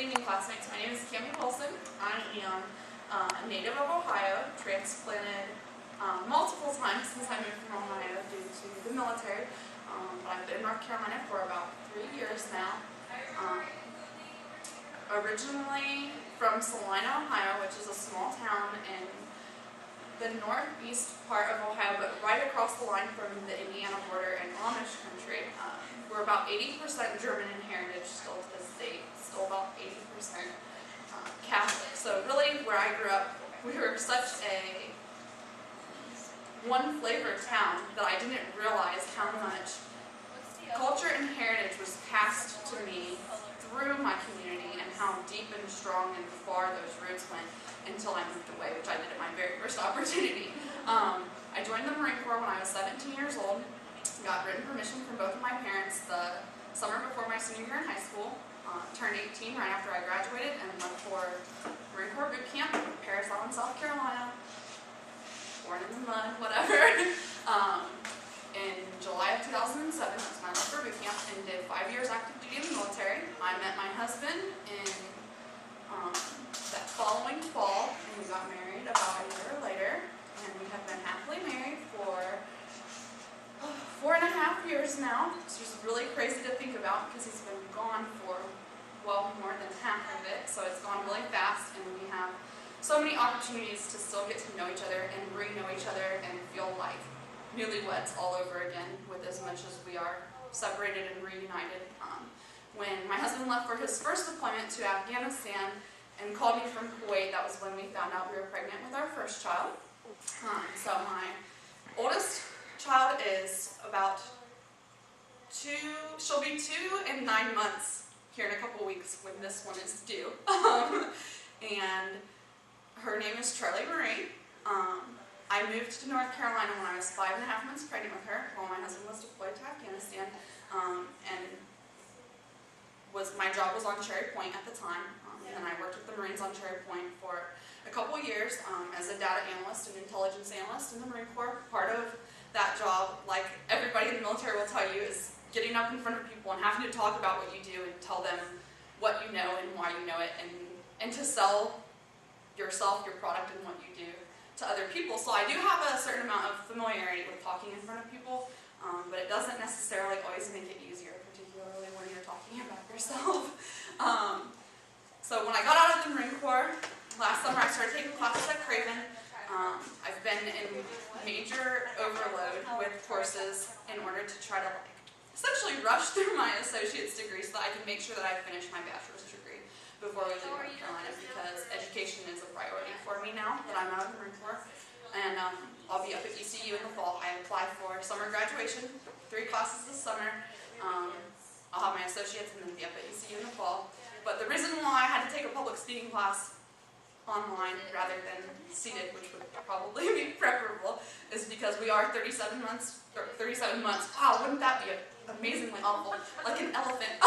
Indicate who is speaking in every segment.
Speaker 1: evening, classmates. My name is Cammie Wilson. I am a native of Ohio, transplanted multiple times since I moved from Ohio due to the military. But I've been in North Carolina for about 3 years now. Originally from Salina, Ohio, which is a small town in the northeast part of Ohio, but right across the line from the Indiana border and Amish country. We're about 80% German in heritage still to this date, still about 80% Catholic. So really, where I grew up, we were such a one-flavored town that I didn't realize how much culture and heritage was passed to me through my community and how deep and strong and far those roots went until I moved away, which I did at my very first opportunity. I joined the Marine Corps when I was 17 years old. Got written permission from both of my parents the summer before my senior year in high school. Turned 18 right after I graduated and went for Marine Corps boot camp in Parris Island, South Carolina. Born in the mud, whatever. In July of 2007, that's when I left for boot camp and did 5 years active duty in the military. I met my husband in that following fall, and we got married about a year later. And we have been happily married for 4.5 years now. It's just really crazy to think about because he's been gone for, well, more than half of it. So it's gone really fast, and we have so many opportunities to still get to know each other and re-know each other and feel like newlyweds all over again, with as much as we are separated and reunited. When my husband left for his first deployment to Afghanistan and called me from Kuwait, that was when we found out we were pregnant with our first child. So my oldest child is about she'll be 2 and 9 months here in a couple weeks when this one is due. And her name is Charlie Marie. I moved to North Carolina when I was 5.5 months pregnant with her while my husband was deployed to Afghanistan. And my job was on Cherry Point at the time. And I worked with the Marines on Cherry Point for a couple years as a data analyst and intelligence analyst in the Marine Corps. Part of that job, like everybody in the military will tell you, is getting up in front of people and having to talk about what you do and tell them what you know and why you know it, and to sell yourself, your product, and what you do to other people. So I do have a certain amount of familiarity with talking in front of people, but it doesn't necessarily always make it easier, particularly when you're talking about yourself. So when I got out of the Marine Corps last summer, I started taking classes at Craven. I've been in major overload with courses in order to try to essentially rush through my associate's degree so that I can make sure that I finish my bachelor's degree before we leave North Carolina, because education is a priority for me now that I'm out of the Marine Corps. And I'll be up at ECU in the fall. I applied for summer graduation, 3 classes this summer. I'll have my associates and then be up at ECU in the fall. But the reason why I had to take a public speaking class online rather than seated, which would probably be preferable, is because we are 37 months. Wow, wouldn't that be amazingly awful? Like an elephant.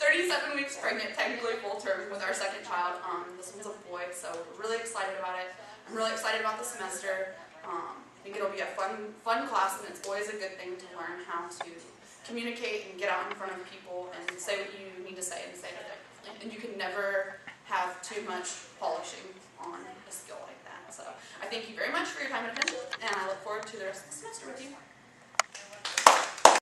Speaker 1: 37 weeks pregnant, technically full term, with our second child. This one's a boy, so we're really excited about it. I'm really excited about the semester. I think it'll be a fun class, and it's always a good thing to learn how to communicate and get out in front of people and say what you need to say and say it effectively. And you can never have too much polishing on a skill like that. So I thank you very much for your time and attention, and I look forward to the rest of the semester with you.